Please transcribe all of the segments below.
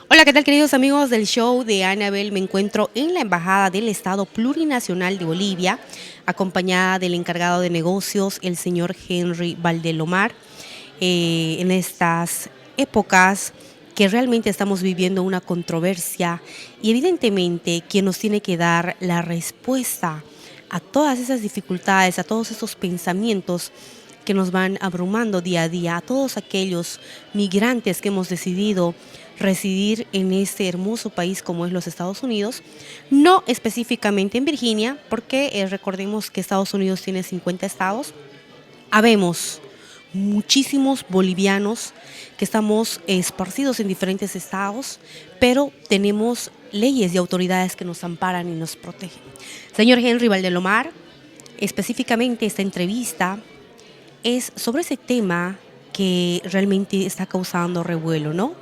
Hola, ¿qué tal, queridos amigos del show de Anabel? Me encuentro en la Embajada del Estado Plurinacional de Bolivia, acompañada del encargado de negocios, el señor Henry Valdelomar. En estas épocas que realmente estamos viviendo una controversia y evidentemente quien nos tiene que dar la respuesta a todas esas dificultades, a todos esos pensamientos que nos van abrumando día a día, a todos aquellos migrantes que hemos decidido residir en este hermoso país como es los Estados Unidos, no específicamente en Virginia, porque recordemos que Estados Unidos tiene 50 estados. Habemos muchísimos bolivianos que estamos esparcidos en diferentes estados, pero tenemos leyes y autoridades que nos amparan y nos protegen. Señor Henry Valdelomar, específicamente esta entrevista es sobre ese tema que realmente está causando revuelo, ¿no?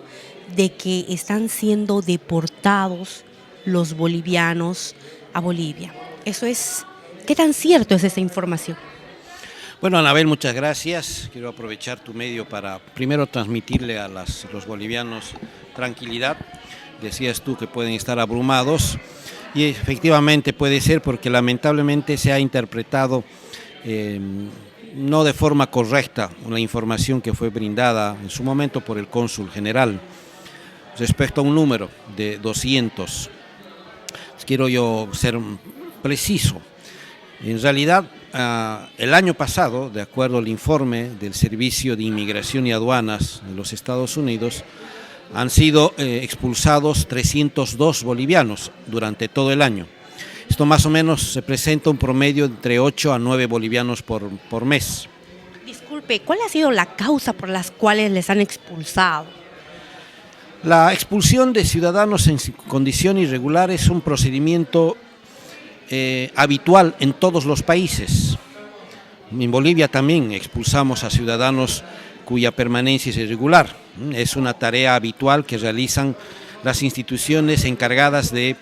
De que están siendo deportados los bolivianos a Bolivia. Eso es, ¿qué tan cierto es esa información? Bueno, Anabel, muchas gracias. Quiero aprovechar tu medio para primero transmitirle a los bolivianos tranquilidad. Decías tú que pueden estar abrumados y efectivamente puede ser porque lamentablemente se ha interpretado no de forma correcta la información que fue brindada en su momento por el cónsul general respecto a un número de 200. Quiero yo ser preciso. En realidad, el año pasado, de acuerdo al informe del Servicio de Inmigración y Aduanas de los Estados Unidos, han sido expulsados 302 bolivianos durante todo el año. Esto más o menos se presenta un promedio entre 8 a 9 bolivianos por mes. Disculpe, ¿cuál ha sido la causa por las cuales les han expulsado? La expulsión de ciudadanos en condición irregular es un procedimiento habitual en todos los países. En Bolivia también expulsamos a ciudadanos cuya permanencia es irregular. Es una tarea habitual que realizan las instituciones encargadas de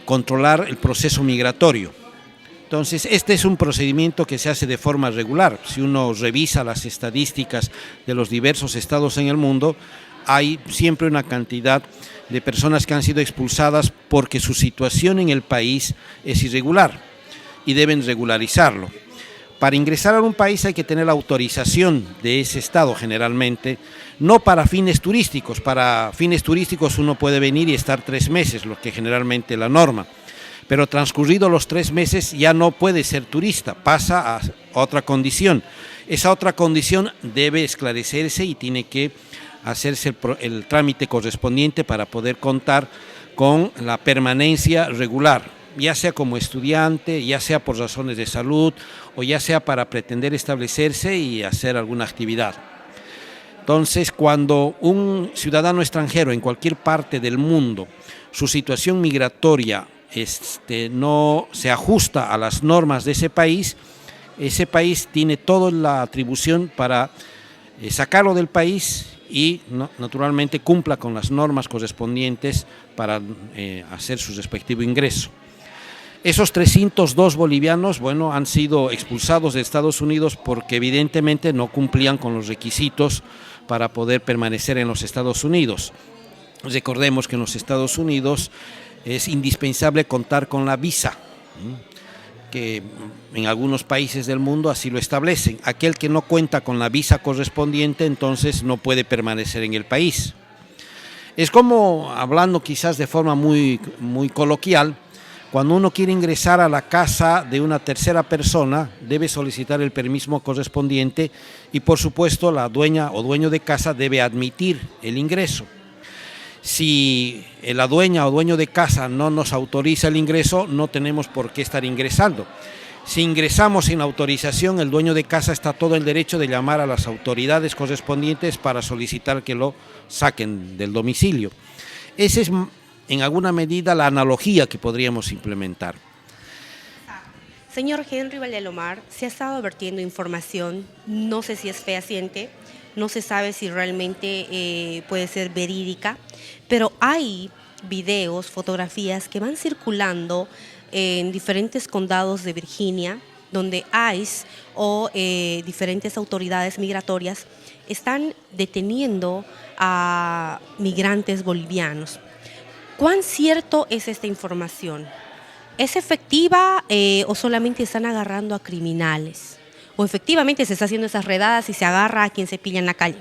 controlar el proceso migratorio. Entonces, este es un procedimiento que se hace de forma regular. Si uno revisa las estadísticas de los diversos estados en el mundo, hay siempre una cantidad de personas que han sido expulsadas porque su situación en el país es irregular y deben regularizarlo. Para ingresar a un país hay que tener la autorización de ese estado generalmente, no para fines turísticos. Para fines turísticos uno puede venir y estar 3 meses, lo que generalmente es la norma. Pero transcurridos los 3 meses ya no puede ser turista, pasa a otra condición. Esa otra condición debe esclarecerse y tiene que hacerse el trámite correspondiente para poder contar con la permanencia regular, ya sea como estudiante, ya sea por razones de salud o ya sea para pretender establecerse y hacer alguna actividad. Entonces, cuando un ciudadano extranjero en cualquier parte del mundo, su situación migratoria no se ajusta a las normas de ese país tiene toda la atribución para sacarlo del país y naturalmente cumpla con las normas correspondientes para hacer su respectivo ingreso. Esos 302 bolivianos, bueno, han sido expulsados de Estados Unidos porque evidentemente no cumplían con los requisitos para poder permanecer en los Estados Unidos. Recordemos que en los Estados Unidos es indispensable contar con la visa, que en algunos países del mundo así lo establecen. Aquel que no cuenta con la visa correspondiente, entonces no puede permanecer en el país. Es como, hablando quizás de forma muy coloquial, cuando uno quiere ingresar a la casa de una tercera persona, debe solicitar el permiso correspondiente y, por supuesto, la dueña o dueño de casa debe admitir el ingreso. Si la dueña o dueño de casa no nos autoriza el ingreso, no tenemos por qué estar ingresando. Si ingresamos sin autorización, el dueño de casa está todo el derecho de llamar a las autoridades correspondientes para solicitar que lo saquen del domicilio. Esa es, en alguna medida, la analogía que podríamos implementar. Señor Henry Valdelomar, se ha estado vertiendo información, no sé si es fehaciente, no se sabe si realmente puede ser verídica, pero hay videos, fotografías que van circulando en diferentes condados de Virginia, donde ICE o diferentes autoridades migratorias están deteniendo a migrantes bolivianos. ¿Cuán cierto es esta información? ¿Es efectiva o solamente están agarrando a criminales? ¿O efectivamente se está haciendo esas redadas y se agarra a quien se pilla en la calle?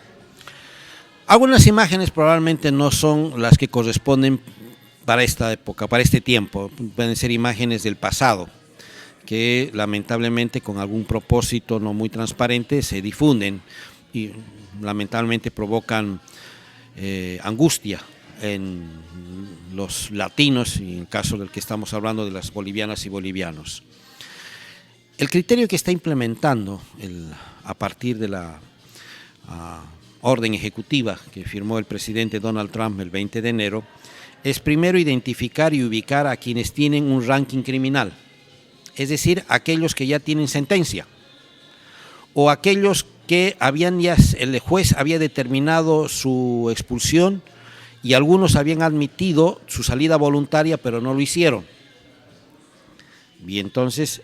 Algunas imágenes probablemente no son las que corresponden para esta época, para este tiempo. Pueden ser imágenes del pasado, que lamentablemente con algún propósito no muy transparente se difunden y lamentablemente provocan angustia en los latinos y en el caso del que estamos hablando de las bolivianas y bolivianos. El criterio que está implementando a partir de la orden ejecutiva que firmó el presidente Donald Trump el 20 de enero es primero identificar y ubicar a quienes tienen un ranking criminal, es decir, aquellos que ya tienen sentencia o aquellos que el juez había determinado su expulsión y algunos habían admitido su salida voluntaria pero no lo hicieron. Y entonces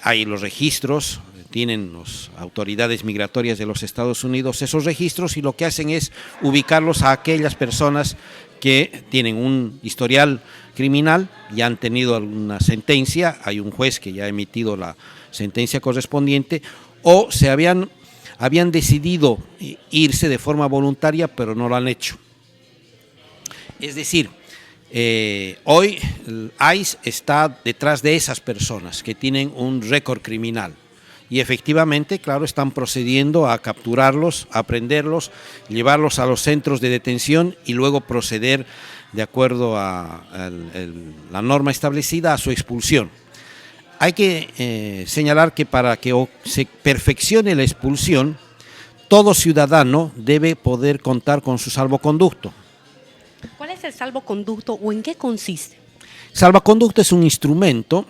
hay los registros, tienen las autoridades migratorias de los Estados Unidos esos registros y lo que hacen es ubicarlos a aquellas personas que tienen un historial criminal, ya han tenido alguna sentencia, hay un juez que ya ha emitido la sentencia correspondiente o se habían decidido irse de forma voluntaria pero no lo han hecho. Es decir, hoy el ICE está detrás de esas personas que tienen un récord criminal y efectivamente, claro, están procediendo a capturarlos, a prenderlos, llevarlos a los centros de detención y luego proceder, de acuerdo a la norma establecida, a su expulsión. Hay que señalar que para que se perfeccione la expulsión, todo ciudadano debe poder contar con su salvoconducto. ¿Cuál es el salvoconducto o en qué consiste? Salvoconducto es un instrumento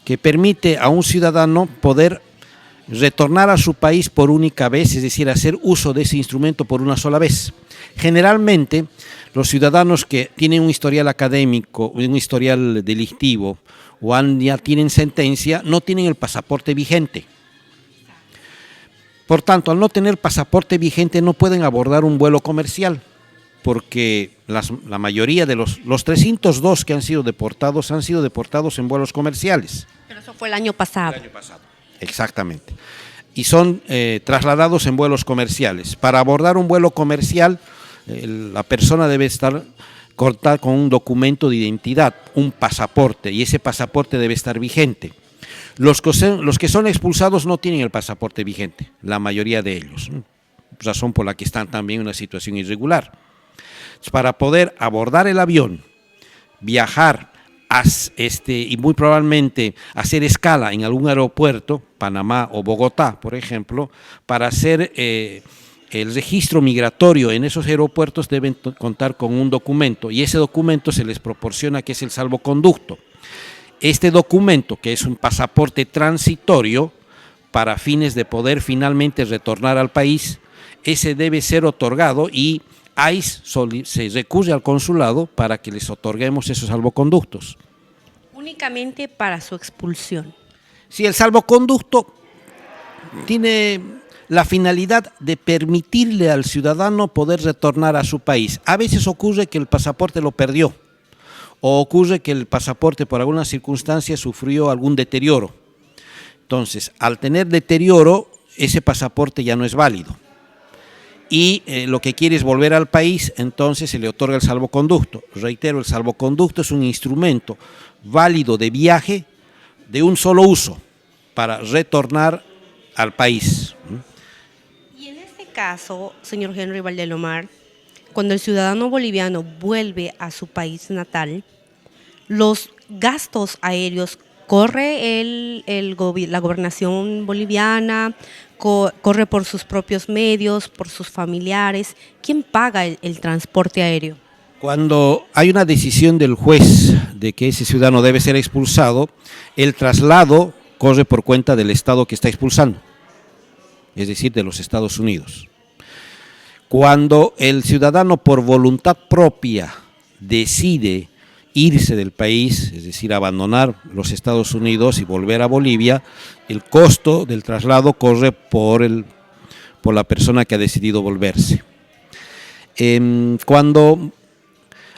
que permite a un ciudadano poder retornar a su país por única vez, es decir, hacer uso de ese instrumento por una sola vez. Generalmente, los ciudadanos que tienen un historial académico, un historial delictivo o ya tienen sentencia, no tienen el pasaporte vigente. Por tanto, al no tener pasaporte vigente no pueden abordar un vuelo comercial, porque la mayoría de los 302 que han sido deportados en vuelos comerciales. Pero eso fue el año pasado. El año pasado, exactamente. Y son trasladados en vuelos comerciales. Para abordar un vuelo comercial, la persona debe contar con un documento de identidad, un pasaporte, y ese pasaporte debe estar vigente. Los que son expulsados no tienen el pasaporte vigente, la mayoría de ellos, razón por la que están también en una situación irregular. Para poder abordar el avión, viajar y muy probablemente hacer escala en algún aeropuerto, Panamá o Bogotá, por ejemplo, para hacer el registro migratorio en esos aeropuertos deben contar con un documento y ese documento se les proporciona que es el salvoconducto. Este documento, que es un pasaporte transitorio para fines de poder finalmente retornar al país, ese debe ser otorgado y ICE se recurre al consulado para que les otorguemos esos salvoconductos. Únicamente para su expulsión. Sí, el salvoconducto tiene la finalidad de permitirle al ciudadano poder retornar a su país. A veces ocurre que el pasaporte lo perdió o ocurre que el pasaporte por alguna circunstancia sufrió algún deterioro. Entonces, al tener deterioro, ese pasaporte ya no es válido. Y lo que quiere es volver al país, entonces se le otorga el salvoconducto. Reitero, el salvoconducto es un instrumento válido de viaje de un solo uso para retornar al país. Y en este caso, señor Henry Valdelomar, cuando el ciudadano boliviano vuelve a su país natal, los gastos aéreos corre la gobernación boliviana, corre por sus propios medios, por sus familiares. ¿Quién paga el transporte aéreo? Cuando hay una decisión del juez de que ese ciudadano debe ser expulsado, el traslado corre por cuenta del Estado que está expulsando, es decir, de los Estados Unidos. Cuando el ciudadano por voluntad propia decide irse del país, es decir, abandonar los Estados Unidos y volver a Bolivia, el costo del traslado corre por la persona que ha decidido volverse. Cuando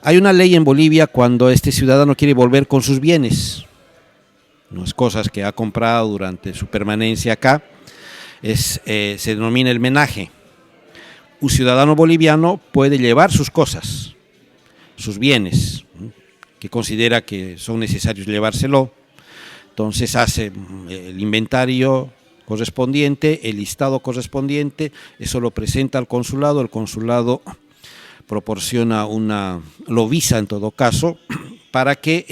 hay una ley en Bolivia, cuando este ciudadano quiere volver con sus bienes, las cosas que ha comprado durante su permanencia acá, se denomina el menaje. Un ciudadano boliviano puede llevar sus cosas, sus bienes, que considera que son necesarios llevárselo, entonces hace el inventario correspondiente, el listado correspondiente, eso lo presenta al consulado, el consulado proporciona lo visa en todo caso, para que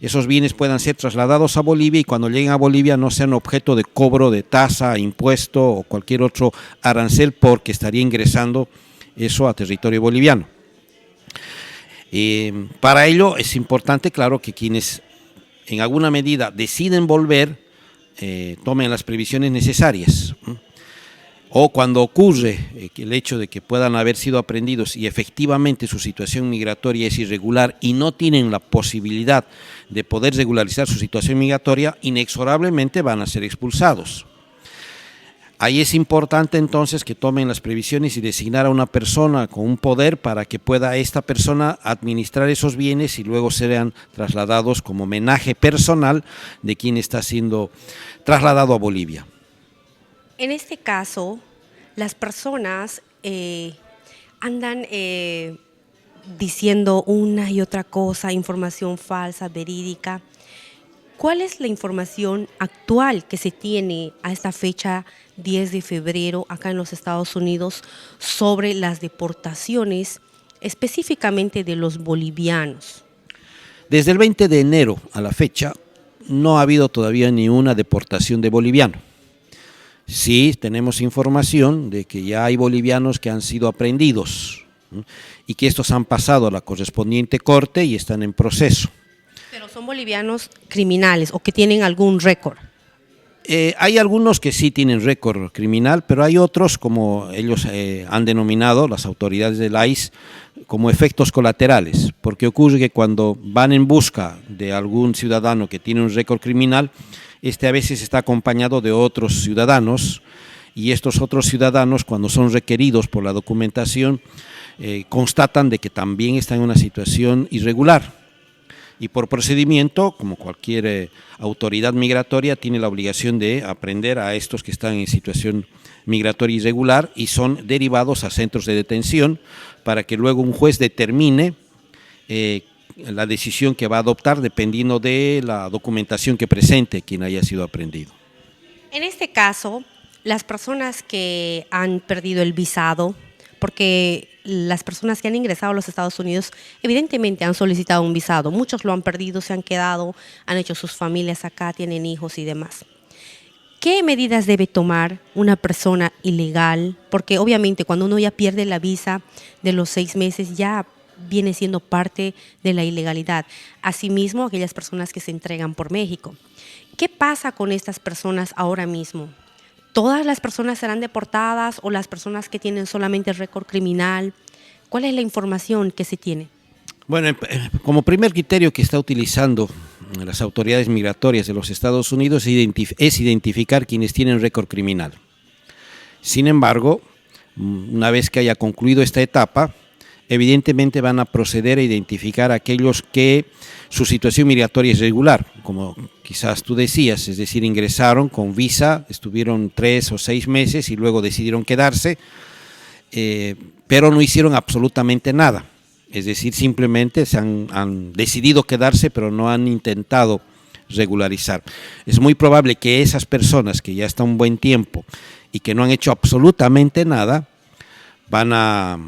esos bienes puedan ser trasladados a Bolivia y cuando lleguen a Bolivia no sean objeto de cobro de tasa, impuesto o cualquier otro arancel porque estaría ingresando eso a territorio boliviano. Para ello es importante, claro, que quienes en alguna medida deciden volver tomen las previsiones necesarias. O cuando ocurre el hecho de que puedan haber sido aprehendidos y efectivamente su situación migratoria es irregular y no tienen la posibilidad de poder regularizar su situación migratoria, inexorablemente van a ser expulsados. Ahí es importante entonces que tomen las previsiones y designar a una persona con un poder para que pueda esta persona administrar esos bienes y luego sean trasladados como homenaje personal de quien está siendo trasladado a Bolivia. En este caso, las personas andan diciendo una y otra cosa, información falsa, verídica. ¿Cuál es la información actual que se tiene a esta fecha 10 de febrero acá en los Estados Unidos sobre las deportaciones, específicamente de los bolivianos? Desde el 20 de enero a la fecha no ha habido todavía ni una deportación de boliviano. Sí, tenemos información de que ya hay bolivianos que han sido aprehendidos y que estos han pasado a la correspondiente corte y están en proceso. Pero son bolivianos criminales o que tienen algún récord. Hay algunos que sí tienen récord criminal, pero hay otros, como ellos han denominado, las autoridades del ICE, como efectos colaterales, porque ocurre que cuando van en busca de algún ciudadano que tiene un récord criminal, a veces está acompañado de otros ciudadanos y estos otros ciudadanos, cuando son requeridos por la documentación, constatan de que también está en una situación irregular y por procedimiento, como cualquier autoridad migratoria, tiene la obligación de aprehender a estos que están en situación migratoria irregular y son derivados a centros de detención para que luego un juez determine la decisión que va a adoptar dependiendo de la documentación que presente quien haya sido aprehendido. En este caso, las personas que han perdido el visado, porque las personas que han ingresado a los Estados Unidos evidentemente han solicitado un visado, muchos lo han perdido, se han quedado, han hecho sus familias acá, tienen hijos y demás. ¿Qué medidas debe tomar una persona ilegal? Porque obviamente cuando uno ya pierde la visa de los 6 meses ya viene siendo parte de la ilegalidad. Asimismo, aquellas personas que se entregan por México. ¿Qué pasa con estas personas ahora mismo? ¿Todas las personas serán deportadas o las personas que tienen solamente récord criminal? ¿Cuál es la información que se tiene? Bueno, como primer criterio que está utilizando las autoridades migratorias de los Estados Unidos es identificar quienes tienen récord criminal. Sin embargo, una vez que haya concluido esta etapa, evidentemente van a proceder a identificar a aquellos que su situación migratoria es regular, como quizás tú decías, es decir, ingresaron con visa, estuvieron 3 o 6 meses y luego decidieron quedarse, pero no hicieron absolutamente nada, es decir, simplemente han decidido quedarse, pero no han intentado regularizar. Es muy probable que esas personas que ya están un buen tiempo y que no han hecho absolutamente nada, van a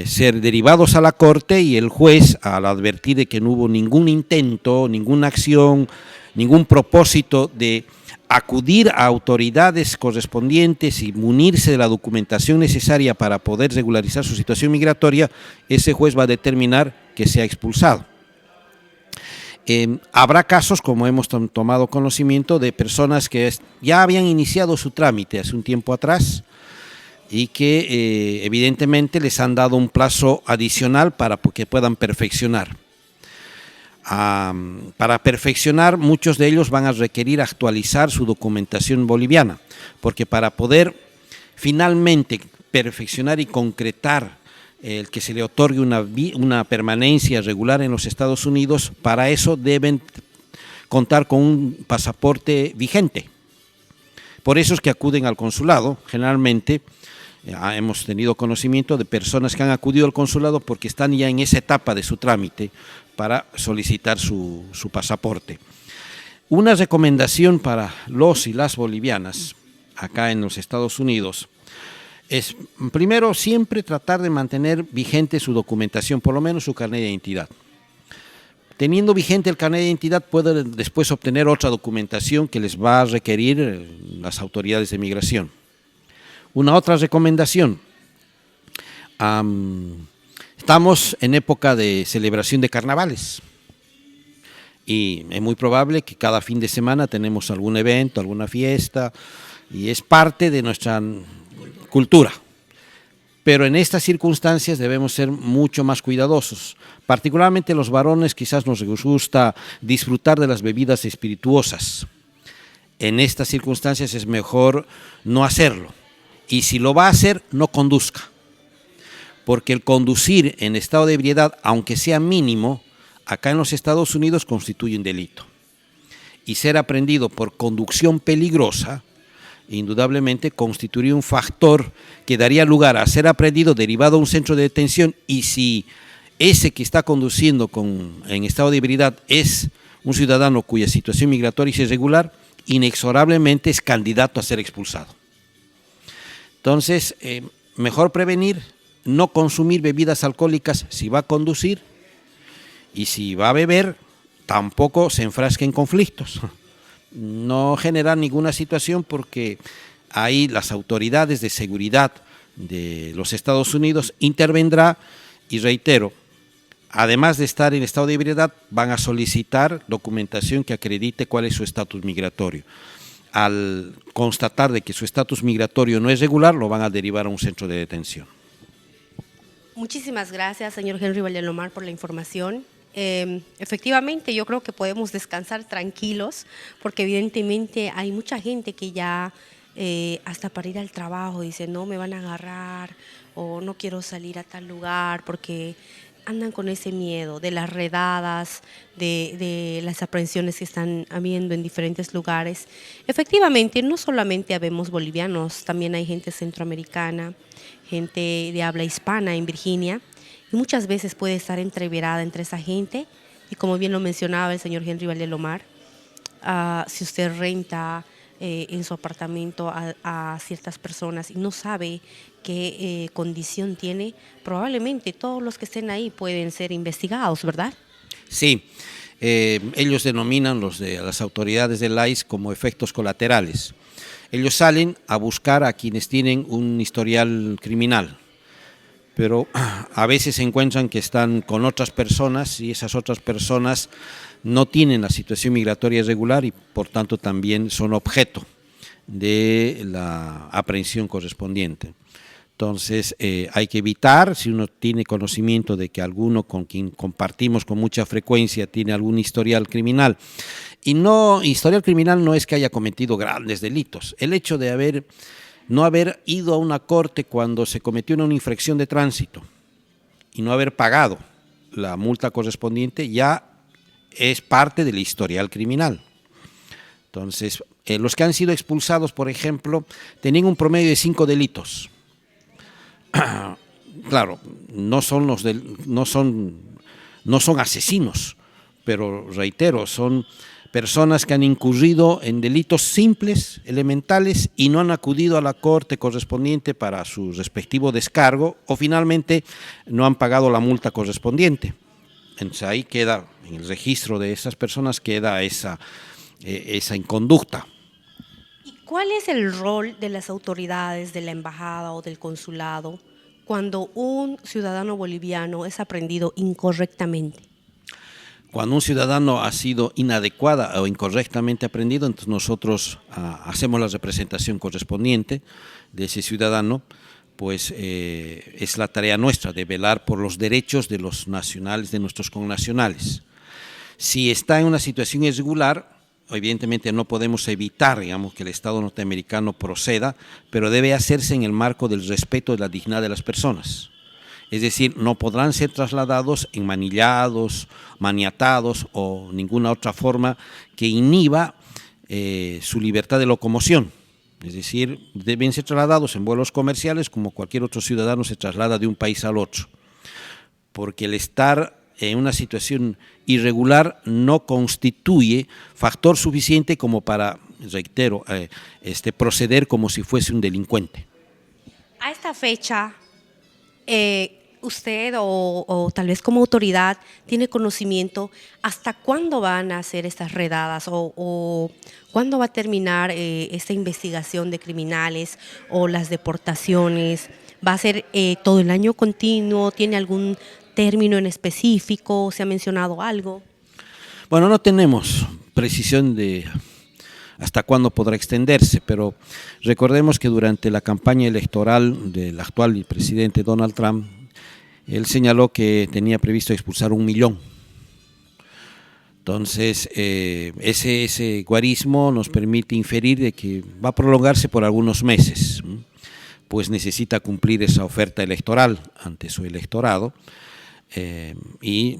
ser derivados a la corte y el juez, al advertir de que no hubo ningún intento, ninguna acción, ningún propósito de acudir a autoridades correspondientes y munirse de la documentación necesaria para poder regularizar su situación migratoria, ese juez va a determinar que sea expulsado. Habrá casos, como hemos tomado conocimiento, de personas que ya habían iniciado su trámite hace un tiempo atrás, y que evidentemente les han dado un plazo adicional para que puedan perfeccionar. para perfeccionar, muchos de ellos van a requerir actualizar su documentación boliviana, porque para poder finalmente perfeccionar y concretar el que se le otorgue una permanencia regular en los Estados Unidos, para eso deben contar con un pasaporte vigente. Por eso es que acuden al consulado. Generalmente hemos tenido conocimiento de personas que han acudido al consulado porque están ya en esa etapa de su trámite para solicitar su pasaporte. Una recomendación para los y las bolivianas acá en los Estados Unidos es, primero, siempre tratar de mantener vigente su documentación, por lo menos su carnet de identidad. Teniendo vigente el carnet de identidad, pueden después obtener otra documentación que les va a requerir las autoridades de migración. Una otra recomendación, estamos en época de celebración de carnavales y es muy probable que cada fin de semana tenemos algún evento, alguna fiesta, y es parte de nuestra cultura. Pero en estas circunstancias debemos ser mucho más cuidadosos. Particularmente los varones quizás nos gusta disfrutar de las bebidas espirituosas. En estas circunstancias es mejor no hacerlo. Y si lo va a hacer, no conduzca. Porque el conducir en estado de ebriedad, aunque sea mínimo, acá en los Estados Unidos constituye un delito. Y ser aprehendido por conducción peligrosa indudablemente constituiría un factor que daría lugar a ser aprehendido derivado a un centro de detención, y si ese que está conduciendo en estado de ebriedad es un ciudadano cuya situación migratoria es irregular, inexorablemente es candidato a ser expulsado. Entonces, mejor prevenir, no consumir bebidas alcohólicas si va a conducir, y si va a beber, tampoco se enfrasque en conflictos. No generar ninguna situación, porque ahí las autoridades de seguridad de los Estados Unidos intervendrá, y reitero, además de estar en estado de ebriedad, van a solicitar documentación que acredite cuál es su estatus migratorio. Al constatar de que su estatus migratorio no es regular, lo van a derivar a un centro de detención. Muchísimas gracias, señor Henry Valdelomar, por la información. Efectivamente, yo creo que podemos descansar tranquilos, porque evidentemente hay mucha gente que ya hasta para ir al trabajo dice no me van a agarrar, o no quiero salir a tal lugar, porque andan con ese miedo de las redadas, de las aprehensiones que están habiendo en diferentes lugares. Efectivamente, no solamente habemos bolivianos, también hay gente centroamericana, gente de habla hispana en Virginia, y muchas veces puede estar entreverada entre esa gente, y como bien lo mencionaba el señor Henry Valdelomar, si usted renta en su apartamento a ciertas personas y no sabe qué condición tiene, probablemente todos los que estén ahí pueden ser investigados, ¿verdad? Sí, ellos denominan las autoridades del ICE como efectos colaterales. Ellos salen a buscar a quienes tienen un historial criminal, pero a veces se encuentran que están con otras personas, y esas otras personas no tienen la situación migratoria irregular y por tanto también son objeto de la aprehensión correspondiente. Entonces hay que evitar, si uno tiene conocimiento de que alguno con quien compartimos con mucha frecuencia tiene algún historial criminal, y historial criminal no es que haya cometido grandes delitos, el hecho de no haber ido a una corte cuando se cometió una infracción de tránsito y no haber pagado la multa correspondiente ya es parte del historial criminal. Entonces, los que han sido expulsados, por ejemplo, tenían un promedio de 5 delitos. Claro, no son asesinos, pero reitero, son personas que han incurrido en delitos simples, elementales, y no han acudido a la corte correspondiente para su respectivo descargo, o finalmente no han pagado la multa correspondiente. Entonces ahí queda, en el registro de esas personas queda esa inconducta. ¿Y cuál es el rol de las autoridades, de la embajada o del consulado, cuando un ciudadano boliviano es aprehendido incorrectamente? Cuando un ciudadano ha sido inadecuada o incorrectamente aprehendido, entonces nosotros hacemos la representación correspondiente de ese ciudadano, pues es la tarea nuestra de velar por los derechos de los nacionales, de nuestros connacionales. Si está en una situación irregular, evidentemente no podemos evitar, digamos, que el Estado norteamericano proceda, pero debe hacerse en el marco del respeto de la dignidad de las personas. Es decir, no podrán ser trasladados enmanillados, maniatados o ninguna otra forma que inhiba su libertad de locomoción. Es decir, deben ser trasladados en vuelos comerciales como cualquier otro ciudadano se traslada de un país al otro. Porque el estar en una situación irregular no constituye factor suficiente como para, reitero, proceder como si fuese un delincuente. A esta fecha, usted o tal vez como autoridad tiene conocimiento hasta cuándo van a hacer estas redadas o cuándo va a terminar esta investigación de criminales o las deportaciones. ¿Va a ser todo el año continuo? ¿Tiene algún término en específico? ¿Se ha mencionado algo? Bueno, no tenemos precisión de hasta cuándo podrá extenderse, pero recordemos que durante la campaña electoral del actual presidente Donald Trump, él señaló que tenía previsto expulsar 1 millón. Entonces, ese guarismo nos permite inferir de que va a prolongarse por algunos meses, pues necesita cumplir esa oferta electoral ante su electorado y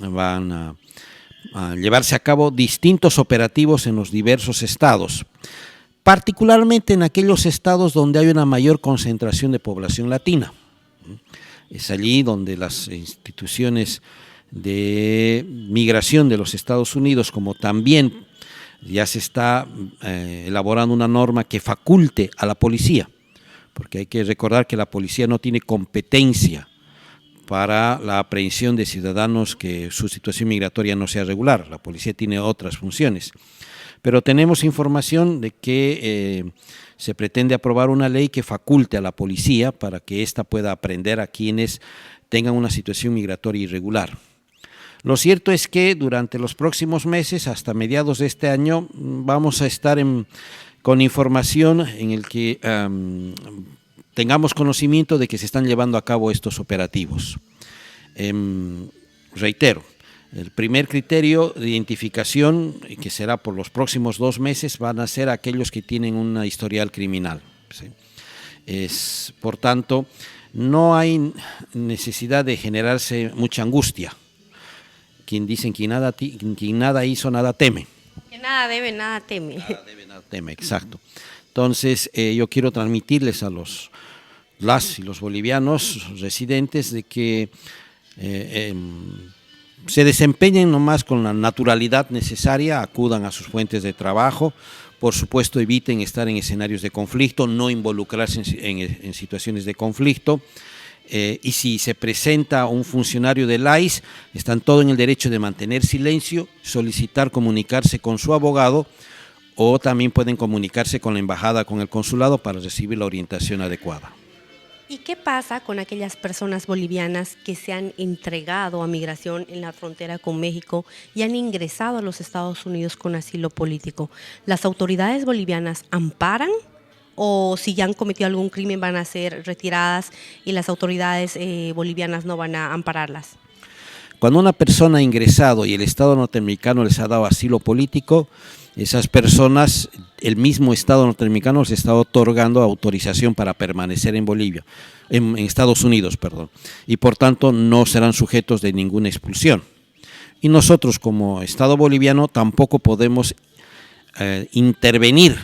van a llevarse a cabo distintos operativos en los diversos estados, particularmente en aquellos estados donde hay una mayor concentración de población latina. Es allí donde las instituciones de migración de los Estados Unidos, como también ya se está elaborando una norma que faculte a la policía, porque hay que recordar que la policía no tiene competencia para la aprehensión de ciudadanos que su situación migratoria no sea regular. La policía tiene otras funciones. Pero tenemos información de que se pretende aprobar una ley que faculte a la policía para que ésta pueda aprehender a quienes tengan una situación migratoria irregular. Lo cierto es que durante los próximos meses, hasta mediados de este año, vamos a estar con información en el que tengamos conocimiento de que se están llevando a cabo estos operativos. Reitero, el primer criterio de identificación, que será por los próximos 2 meses, van a ser aquellos que tienen una historial criminal. ¿Sí? Por tanto, no hay necesidad de generarse mucha angustia. Quien dicen que quien nada hizo, nada teme. Que nada debe, nada teme. Nada debe, nada teme, exacto. Entonces, yo quiero transmitirles a las y los bolivianos residentes de que se desempeñen nomás con la naturalidad necesaria, acudan a sus fuentes de trabajo, por supuesto eviten estar en escenarios de conflicto, no involucrarse en situaciones de conflicto, y si se presenta un funcionario del ICE, están todos en el derecho de mantener silencio, solicitar comunicarse con su abogado, o también pueden comunicarse con la embajada, con el consulado para recibir la orientación adecuada. ¿Y qué pasa con aquellas personas bolivianas que se han entregado a migración en la frontera con México y han ingresado a los Estados Unidos con asilo político? ¿Las autoridades bolivianas amparan o si ya han cometido algún crimen van a ser retiradas y las autoridades bolivianas no van a ampararlas? Cuando una persona ha ingresado y el Estado norteamericano les ha dado asilo político, esas personas, el mismo Estado norteamericano les está otorgando autorización para permanecer en Bolivia, en Estados Unidos, perdón, y por tanto no serán sujetos de ninguna expulsión. Y nosotros como Estado boliviano tampoco podemos intervenir,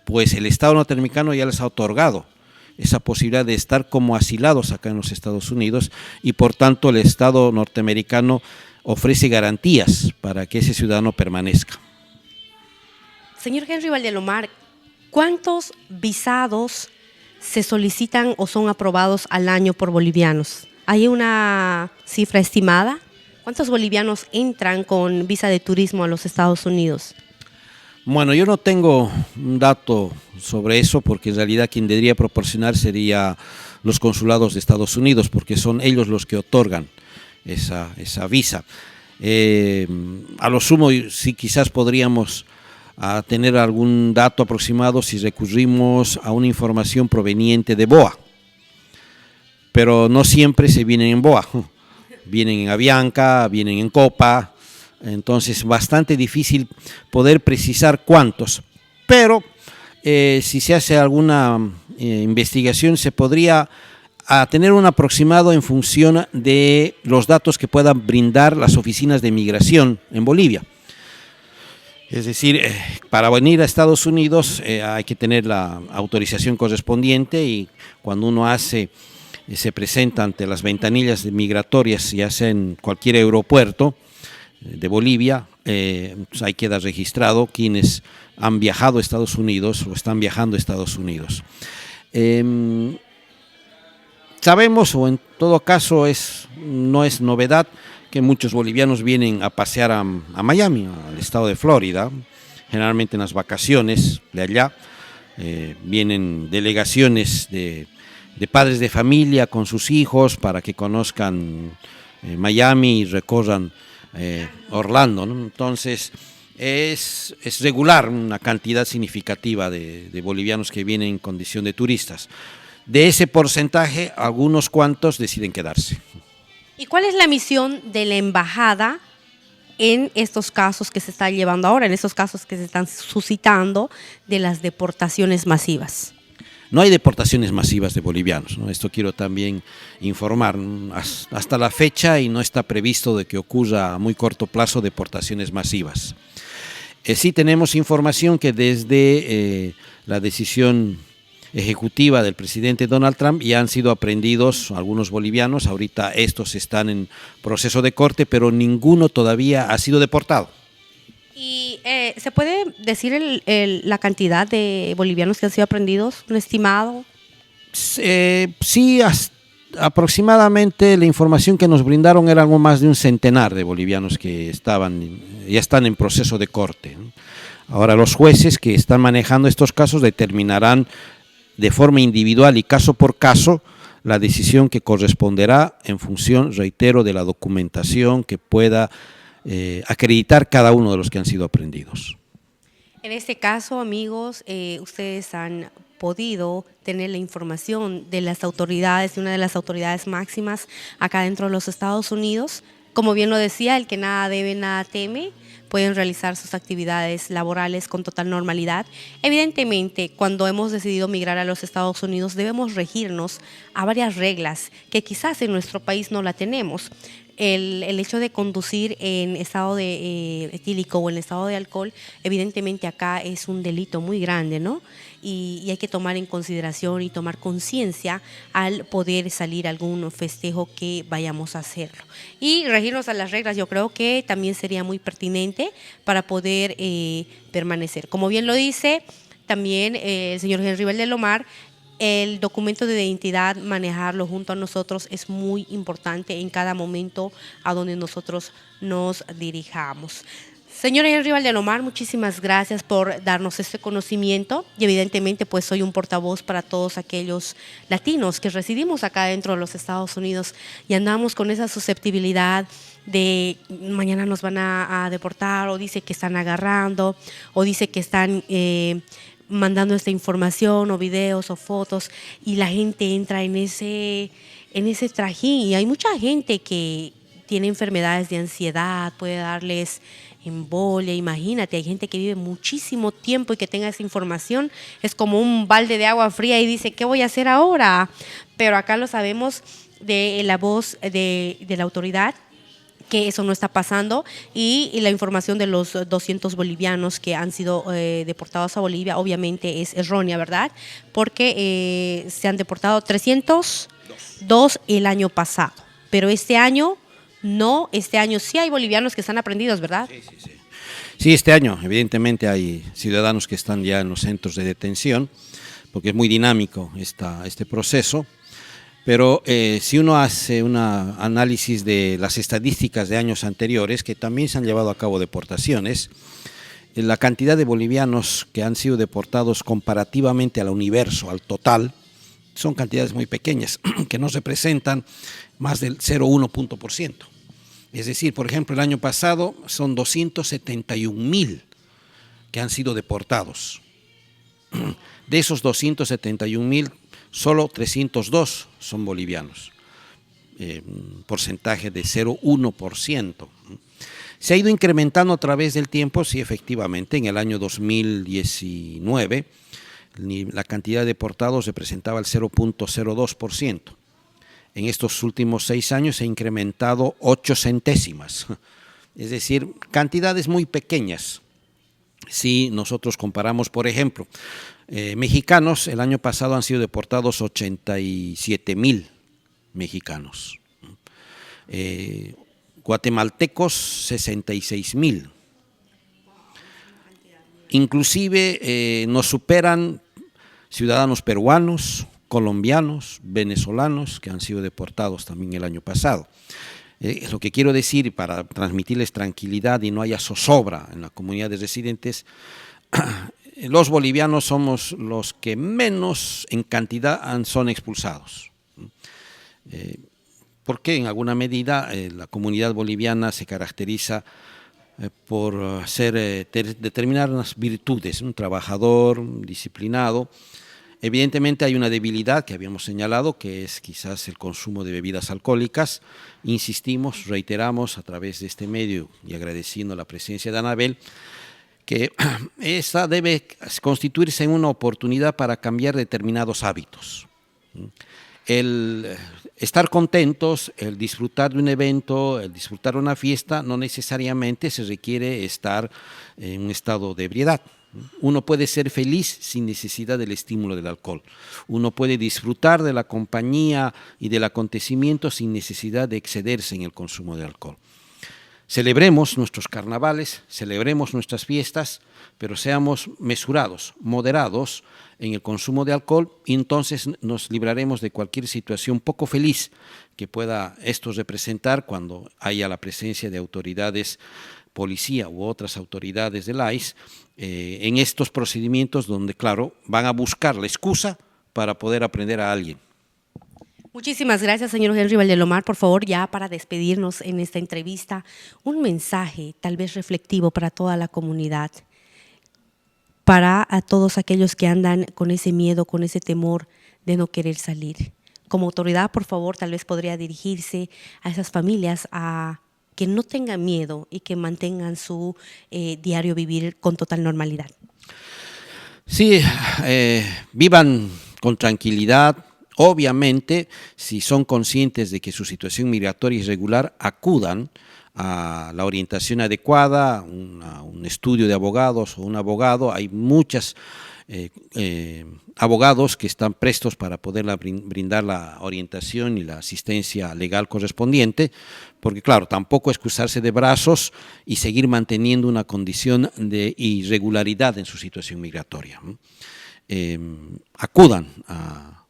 pues el Estado norteamericano ya les ha otorgado esa posibilidad de estar como asilados acá en los Estados Unidos y por tanto el Estado norteamericano ofrece garantías para que ese ciudadano permanezca. Señor Henry Valdelomar, ¿cuántos visados se solicitan o son aprobados al año por bolivianos? ¿Hay una cifra estimada? ¿Cuántos bolivianos entran con visa de turismo a los Estados Unidos? Bueno, yo no tengo un dato sobre eso porque en realidad quien debería proporcionar sería los consulados de Estados Unidos porque son ellos los que otorgan esa visa. A lo sumo sí quizás podríamos tener algún dato aproximado si recurrimos a una información proveniente de BOA, pero no siempre se vienen en BOA, vienen en Avianca, vienen en Copa, entonces bastante difícil poder precisar cuántos, pero si se hace alguna investigación se podría tener un aproximado en función de los datos que puedan brindar las oficinas de migración en Bolivia. Es decir, para venir a Estados Unidos hay que tener la autorización correspondiente, y cuando uno se presenta ante las ventanillas migratorias, ya sea en cualquier aeropuerto de Bolivia, pues ahí queda registrado quienes han viajado a Estados Unidos o están viajando a Estados Unidos. Sabemos, o en todo caso no es novedad, que muchos bolivianos vienen a pasear a Miami, al estado de Florida, generalmente en las vacaciones de allá. Vienen delegaciones de padres de familia con sus hijos para que conozcan Miami y recorran Orlando, ¿no? Entonces es regular una cantidad significativa de bolivianos que vienen en condición de turistas. De ese porcentaje, algunos cuantos deciden quedarse. ¿Y cuál es la misión de la embajada en estos casos que se están llevando ahora, en estos casos que se están suscitando de las deportaciones masivas? No hay deportaciones masivas de bolivianos, ¿no? Esto quiero también informar. Hasta la fecha, y no está previsto de que ocurra a muy corto plazo deportaciones masivas. Sí tenemos información que desde la decisión ejecutiva del presidente Donald Trump ya han sido aprehendidos algunos bolivianos. Ahorita estos están en proceso de corte, pero ninguno todavía ha sido deportado. ¿Y se puede decir la cantidad de bolivianos que han sido aprehendidos, un estimado? Sí, aproximadamente la información que nos brindaron era algo más de un centenar de bolivianos que ya están en proceso de corte. Ahora los jueces que están manejando estos casos determinarán de forma individual y caso por caso la decisión que corresponderá en función, reitero, de la documentación que pueda acreditar cada uno de los que han sido aprehendidos. En este caso, amigos, ustedes han podido tener la información de las autoridades, de una de las autoridades máximas acá dentro de los Estados Unidos. Como bien lo decía, el que nada debe, nada teme. Pueden realizar sus actividades laborales con total normalidad. Evidentemente, cuando hemos decidido migrar a los Estados Unidos, debemos regirnos a varias reglas que quizás en nuestro país no la tenemos. El hecho de conducir en estado de etílico o en estado de alcohol, evidentemente acá es un delito muy grande, ¿no? Y hay que tomar en consideración y tomar conciencia al poder salir a algún festejo que vayamos a hacerlo. Y regirnos a las reglas, yo creo que también sería muy pertinente para poder permanecer. Como bien lo dice también el señor Henry Valdelomar, el documento de identidad, manejarlo junto a nosotros es muy importante en cada momento a donde nosotros nos dirijamos. Señor Henry Valdelomar, muchísimas gracias por darnos este conocimiento, y evidentemente pues soy un portavoz para todos aquellos latinos que residimos acá dentro de los Estados Unidos y andamos con esa susceptibilidad de mañana nos van a deportar, o dice que están agarrando, o dice que están mandando esta información o videos o fotos, y la gente entra en ese trajín, y hay mucha gente que tiene enfermedades de ansiedad, puede darles embolia. Imagínate, hay gente que vive muchísimo tiempo y que tenga esa información, es como un balde de agua fría y dice, ¿qué voy a hacer ahora? Pero acá lo sabemos de la voz de la autoridad, que eso no está pasando, y la información de los 200 bolivianos que han sido deportados a Bolivia obviamente es errónea, ¿verdad? Porque se han deportado 302 el año pasado, pero este año no, este año sí hay bolivianos que están aprehendidos, ¿verdad? Sí. Sí, este año evidentemente hay ciudadanos que están ya en los centros de detención, porque es muy dinámico este proceso. Pero si uno hace un análisis de las estadísticas de años anteriores, que también se han llevado a cabo deportaciones, la cantidad de bolivianos que han sido deportados comparativamente al universo, al total, son cantidades muy pequeñas, que no representan más del 0,1%. Es decir, por ejemplo, el año pasado son 271,000 que han sido deportados. De esos 271,000, solo 302 son bolivianos, un porcentaje de 0,1%. Se ha ido incrementando a través del tiempo, sí, efectivamente. En el año 2019 la cantidad de deportados representaba el 0.02%. En estos últimos 6 años se ha incrementado 8 centésimas, es decir, cantidades muy pequeñas. Si nosotros comparamos, por ejemplo, mexicanos, el año pasado han sido deportados 87,000 mexicanos. Guatemaltecos 66,000. Inclusive nos superan ciudadanos peruanos, colombianos, venezolanos, que han sido deportados también el año pasado. Lo que quiero decir, para transmitirles tranquilidad y no haya zozobra en la comunidad de residentes, los bolivianos somos los que menos en cantidad son expulsados. Porque en alguna medida la comunidad boliviana se caracteriza por determinar unas virtudes, un trabajador, disciplinado. Evidentemente hay una debilidad que habíamos señalado, que es quizás el consumo de bebidas alcohólicas. Insistimos, reiteramos a través de este medio y agradeciendo la presencia de Anabel, que esta debe constituirse en una oportunidad para cambiar determinados hábitos. El estar contentos, el disfrutar de un evento, el disfrutar de una fiesta, no necesariamente se requiere estar en un estado de ebriedad. Uno puede ser feliz sin necesidad del estímulo del alcohol. Uno puede disfrutar de la compañía y del acontecimiento sin necesidad de excederse en el consumo de alcohol. Celebremos nuestros carnavales, celebremos nuestras fiestas, pero seamos mesurados, moderados en el consumo de alcohol, y entonces nos libraremos de cualquier situación poco feliz que pueda esto representar cuando haya la presencia de autoridades, policía u otras autoridades del ICE, en estos procedimientos donde, claro, van a buscar la excusa para poder aprender a alguien. Muchísimas gracias, señor Henry Valdelomar. Por favor, ya para despedirnos en esta entrevista, un mensaje tal vez reflectivo para toda la comunidad, para a todos aquellos que andan con ese miedo, con ese temor de no querer salir. Como autoridad, por favor, tal vez podría dirigirse a esas familias a que no tengan miedo y que mantengan su diario vivir con total normalidad. Sí, vivan con tranquilidad. Obviamente, si son conscientes de que su situación migratoria es irregular, acudan a la orientación adecuada, un estudio de abogados o un abogado. Hay muchos abogados que están prestos para poder brindar la orientación y la asistencia legal correspondiente, porque claro, tampoco excusarse de brazos y seguir manteniendo una condición de irregularidad en su situación migratoria. Acudan a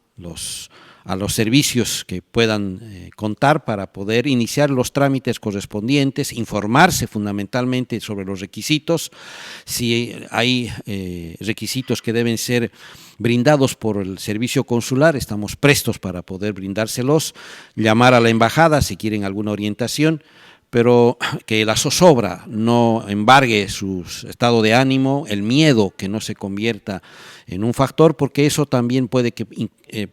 los servicios que puedan contar para poder iniciar los trámites correspondientes, informarse fundamentalmente sobre los requisitos, si hay requisitos que deben ser brindados por el servicio consular, estamos prestos para poder brindárselos, llamar a la embajada si quieren alguna orientación, pero que la zozobra no embargue su estado de ánimo, el miedo que no se convierta en un factor, porque eso también puede que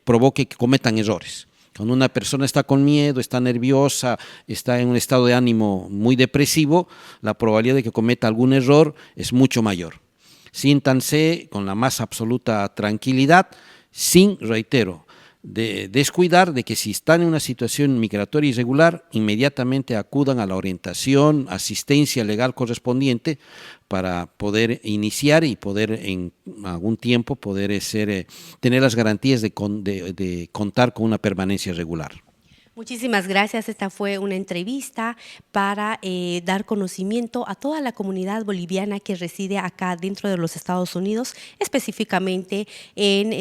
provoque que cometan errores. Cuando una persona está con miedo, está nerviosa, está en un estado de ánimo muy depresivo, la probabilidad de que cometa algún error es mucho mayor. Siéntanse con la más absoluta tranquilidad, sin, reitero, de descuidar de que si están en una situación migratoria irregular, inmediatamente acudan a la orientación, asistencia legal correspondiente para poder iniciar y poder en algún tiempo poder tener las garantías de contar con una permanencia regular. Muchísimas gracias. Esta fue una entrevista para dar conocimiento a toda la comunidad boliviana que reside acá dentro de los Estados Unidos, específicamente en